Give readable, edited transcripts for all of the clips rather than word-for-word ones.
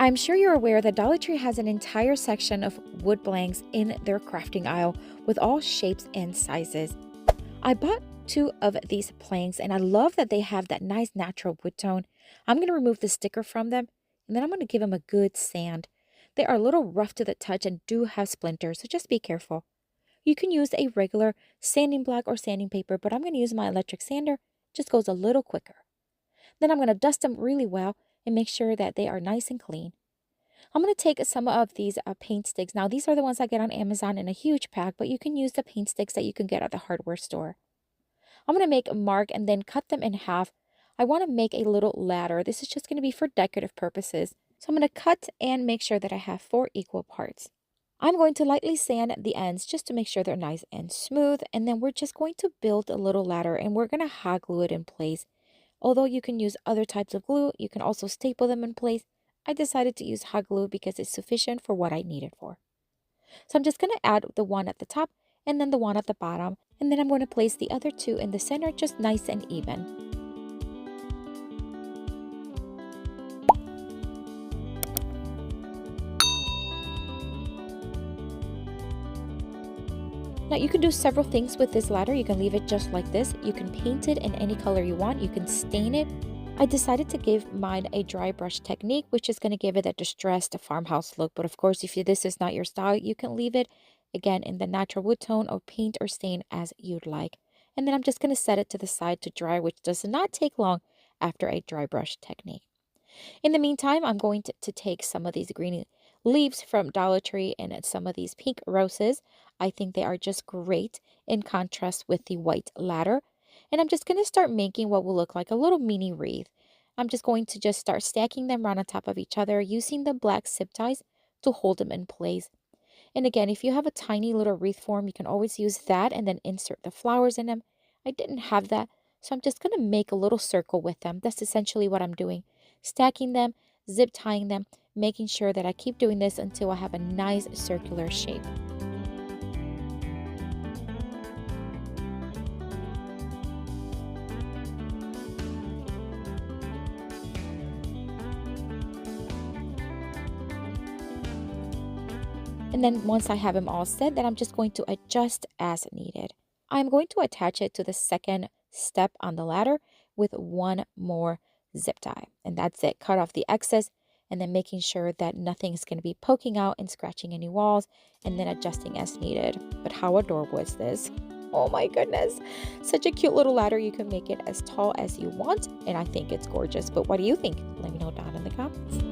I'm sure you're aware that Dollar Tree has an entire section of wood blanks in their crafting aisle with all shapes and sizes. I bought two of these planks and I love that they have that nice natural wood tone. I'm going to remove the sticker from them and then I'm going to give them a good sand. They are a little rough to the touch and do have splinters, so just be careful. You can use a regular sanding block or sanding paper, but I'm going to use my electric sander. It just goes a little quicker. Then I'm going to dust them really well and make sure that they are nice and clean. I'm going to take some of these paint sticks. Now, these are the ones I get on Amazon in a huge pack, but you can use the paint sticks that you can get at the hardware store. I'm going to make a mark and then cut them in half. I want to make a little ladder. This is just going to be for decorative purposes. So I'm going to cut and make sure that I have 4 equal parts. I'm going to lightly sand the ends just to make sure they're nice and smooth. And then we're just going to build a little ladder and we're going to hot glue it in place. Although you can use other types of glue, you can also staple them in place. I decided to use hot glue because it's sufficient for what I need it for. So I'm just going to add the one at the top and then the one at the bottom. And then I'm going to place the other two in the center just nice and even. Now you can do several things with this ladder. You can leave it just like this. You can paint it in any color you want. You can stain it. I decided to give mine a dry brush technique, which is going to give it a distressed farmhouse look. But of course, if this is not your style, you can leave it again in the natural wood tone or paint or stain as you'd like. And then I'm just going to set it to the side to dry, which does not take long after a dry brush technique. In the meantime, I'm going to take some of these green leaves from Dollar Tree and some of these pink roses. I think they are just great in contrast with the white ladder. And I'm just going to start making what will look like a little mini wreath. I'm just going to just start stacking them right on top of each other using the black zip ties to hold them in place. And again, if you have a tiny little wreath form, you can always use that and then insert the flowers in them. I didn't have that, so I'm just going to make a little circle with them. That's essentially what I'm doing. Stacking them, zip tying them, making sure that I keep doing this until I have a nice circular shape. And then once I have them all set, then I'm just going to adjust as needed. I'm going to attach it to the second step on the ladder with one more zip tie. And that's it. Cut off the excess and then making sure that nothing is going to be poking out and scratching any walls and then adjusting as needed. But how adorable is this? Oh my goodness. Such a cute little ladder. You can make it as tall as you want. And I think it's gorgeous. But what do you think? Let me know down in the comments.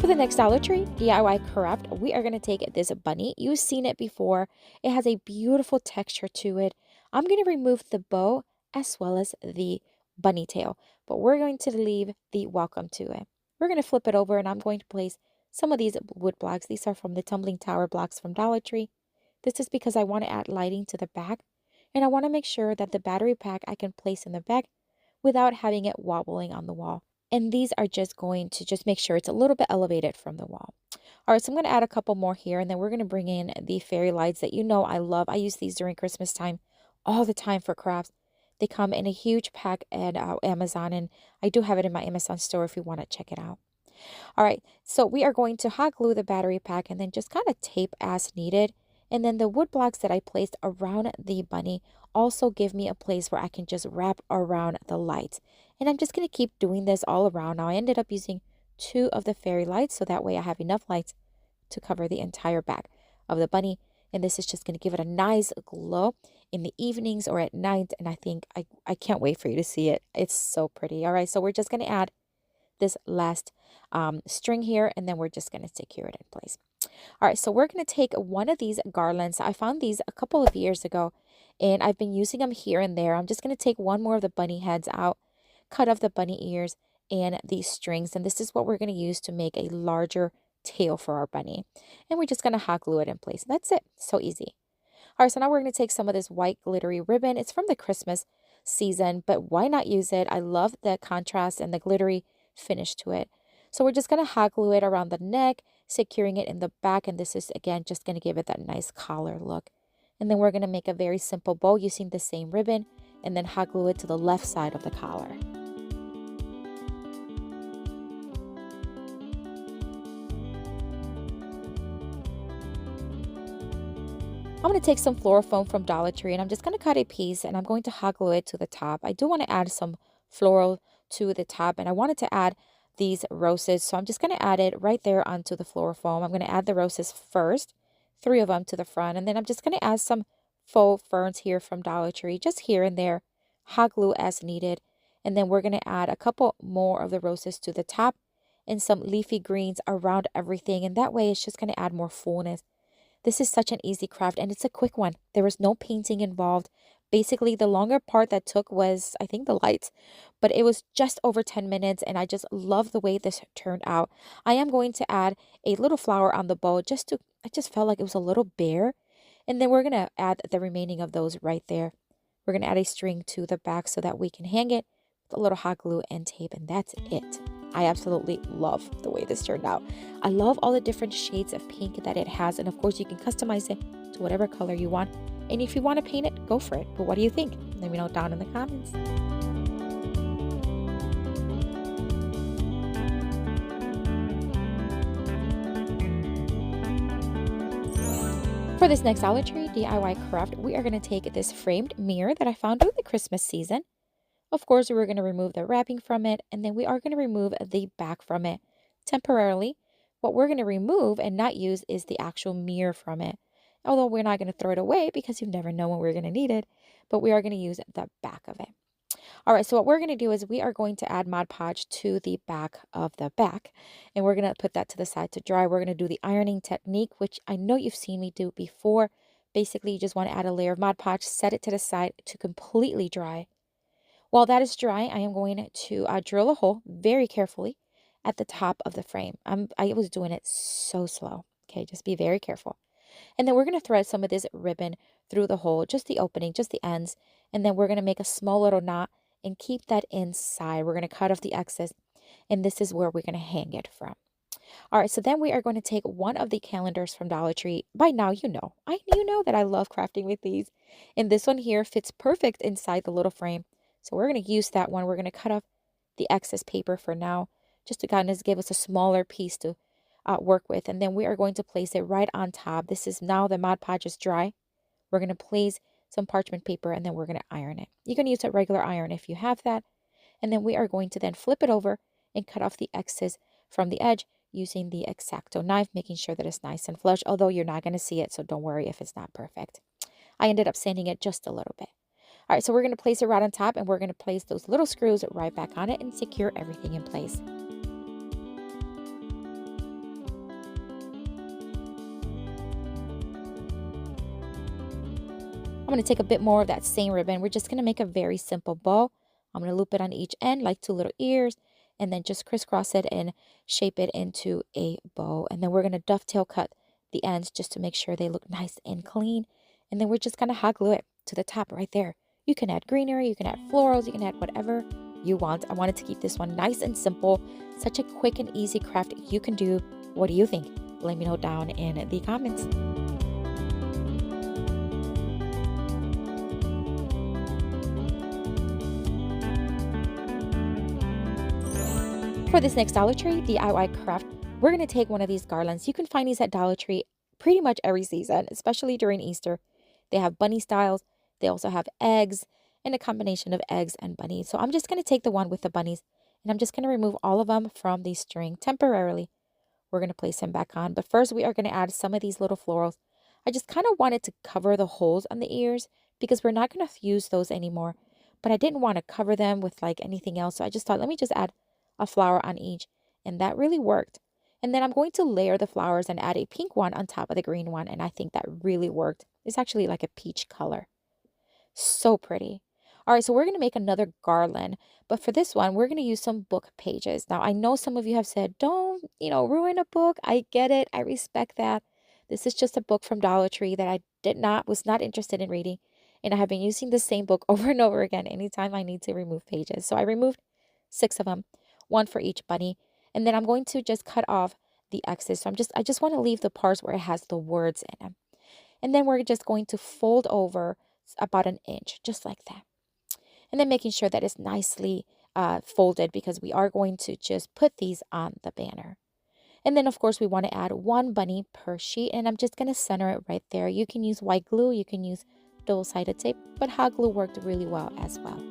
For the next Dollar Tree DIY craft, we are going to take this bunny. You've seen it before. It has a beautiful texture to it. I'm going to remove the bow as well as the bunny tail, but we're going to leave the welcome to it. We're going to flip it over and I'm going to place some of these wood blocks. These are from the tumbling tower blocks from Dollar Tree. This is because I want to add lighting to the back and I want to make sure that the battery pack I can place in the back without having it wobbling on the wall. And these are just going to just make sure it's a little bit elevated from the wall. All right, so I'm going to add a couple more here, and then we're going to bring in the fairy lights that you know I love. I use these during Christmas time all the time for crafts. They come in a huge pack at Amazon, and I do have it in my Amazon store if you want to check it out. All right, so we are going to hot glue the battery pack and then just kind of tape as needed. And then the wood blocks that I placed around the bunny also give me a place where I can just wrap around the lights. And I'm just going to keep doing this all around. Now I ended up using 2 of the fairy lights, so that way I have enough lights to cover the entire back of the bunny. And this is just going to give it a nice glow in the evenings or at night. And I think I can't wait for you to see it. It's so pretty. All right, so we're just going to add this last string here, and then we're just going to secure it in place. All right, so we're going to take one of these garlands. I found these a couple of years ago, and I've been using them here and there. I'm just going to take one more of the bunny heads out, cut off the bunny ears and these strings, and this is what we're going to use to make a larger tail for our bunny. And we're just going to hot glue it in place. That's it. So easy. All right, so now we're going to take some of this white glittery ribbon. It's from the Christmas season, but why not use it? I love the contrast and the glittery finish to it. So we're just going to hot glue it around the neck, securing it in the back. And this is, again, just going to give it that nice collar look. And then we're going to make a very simple bow using the same ribbon and then hot glue it to the left side of the collar. I'm going to take some floral foam from Dollar Tree and I'm just going to cut a piece and I'm going to hot glue it to the top. I do want to add some floral to the top and I wanted to add these roses. So I'm just going to add it right there onto the floral foam. I'm going to add the roses first, 3 of them to the front. And then I'm just going to add some faux ferns here from Dollar Tree, just here and there, hot glue as needed. And then we're going to add a couple more of the roses to the top and some leafy greens around everything. And that way it's just going to add more fullness. This is such an easy craft and it's a quick one. There was no painting involved. Basically, the longer part that took was, I think, the lights, but it was just over 10 minutes and I just love the way this turned out. I am going to add a little flower on the bow I just felt like it was a little bare. And then we're going to add the remaining of those right there. We're going to add a string to the back so that we can hang it with a little hot glue and tape, and that's it. I absolutely love the way this turned out. I love all the different shades of pink that it has. And of course, you can customize it to whatever color you want. And if you want to paint it, go for it. But what do you think? Let me know down in the comments. For this next Dollar Tree DIY craft, we are going to take this framed mirror that I found during the Christmas season. Of course, we're going to remove the wrapping from it, and then we are going to remove the back from it temporarily. What we're going to remove and not use is the actual mirror from it. Although we're not going to throw it away because you never know when we're going to need it, but we are going to use the back of it. All right, so what we're going to do is we are going to add Mod Podge to the back of the back, and we're going to put that to the side to dry. We're going to do the ironing technique, which I know you've seen me do before. Basically, you just want to add a layer of Mod Podge, set it to the side to completely dry. While that is dry, I am going to drill a hole very carefully at the top of the frame. I was doing it so slow. Okay, just be very careful. And then we're going to thread some of this ribbon through the hole, just the opening, just the ends. And then we're going to make a small little knot and keep that inside. We're going to cut off the excess. And this is where we're going to hang it from. All right, so then we are going to take one of the calendars from Dollar Tree. By now, you know that I love crafting with these. And this one here fits perfect inside the little frame. So we're going to use that one. We're going to cut off the excess paper for now, just to kind of give us a smaller piece to work with. And then we are going to place it right on top. This is now the Mod Podge is dry. We're going to place some parchment paper and then we're going to iron it. You can use a regular iron if you have that. And then we are going to then flip it over and cut off the excess from the edge using the X-Acto knife, making sure that it's nice and flush, although you're not going to see it, so don't worry if it's not perfect. I ended up sanding it just a little bit. All right, so we're going to place it right on top and we're going to place those little screws right back on it and secure everything in place. I'm going to take a bit more of that same ribbon. We're just going to make a very simple bow. I'm going to loop it on each end like 2 little ears and then just crisscross it and shape it into a bow. And then we're going to dovetail cut the ends just to make sure they look nice and clean. And then we're just going to hot glue it to the top right there. You can add greenery, you can add florals, you can add whatever you want. I wanted to keep this one nice and simple. Such a quick and easy craft you can do. What do you think? Let me know down in the comments. For this next Dollar Tree DIY craft, we're going to take one of these garlands. You can find these at Dollar Tree pretty much every season, especially during Easter. They have bunny styles. They also have eggs and a combination of eggs and bunnies. So I'm just going to take the one with the bunnies and I'm just going to remove all of them from the string temporarily. We're going to place them back on. But first we are going to add some of these little florals. I just kind of wanted to cover the holes on the ears because we're not going to use those anymore. But I didn't want to cover them with like anything else. So I just thought, let me just add a flower on each. And that really worked. And then I'm going to layer the flowers and add a pink one on top of the green one. And I think that really worked. It's actually like a peach color. So pretty. All right, so we're going to make another garland. But for this one, we're going to use some book pages. Now, I know some of you have said, don't, ruin a book. I get it. I respect that. This is just a book from Dollar Tree that I was not interested in reading. And I have been using the same book over and over again anytime I need to remove pages. So I removed 6 of them, 1 for each bunny. And then I'm going to just cut off the excess. So I just want to leave the parts where it has the words in them. And then we're just going to fold over about an inch, just like that. And then making sure that it's nicely folded because we are going to just put these on the banner. And then, of course, we want to add one bunny per sheet, and I'm just going to center it right there. You can use white glue, you can use double-sided tape, but hot glue worked really well as well.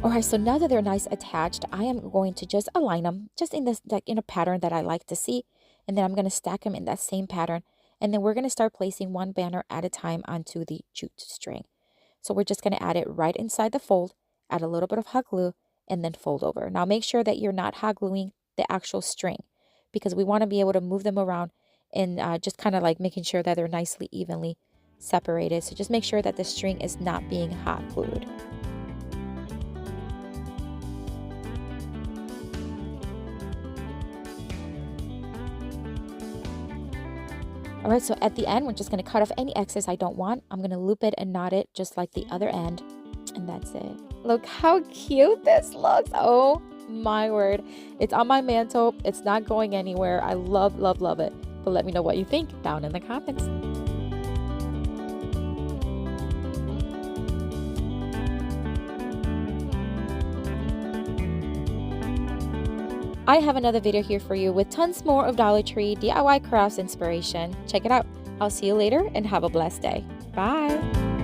Alright, so now that they're nice attached, I am going to just align them just in this, like in a pattern that I like to see. And then I'm going to stack them in that same pattern. And then we're going to start placing one banner at a time onto the jute string. So we're just going to add it right inside the fold, add a little bit of hot glue, and then fold over. Now make sure that you're not hot gluing the actual string because we want to be able to move them around and just kind of like making sure that they're nicely evenly separated. So just make sure that the string is not being hot glued. All right, so at the end, we're just going to cut off any excess I don't want. I'm going to loop it and knot it just like the other end. And that's it. Look how cute this looks. Oh my word. It's on my mantle. It's not going anywhere. I love, love, love it. But let me know what you think down in the comments. I have another video here for you with tons more of Dollar Tree DIY crafts inspiration. Check it out. I'll see you later and have a blessed day. Bye.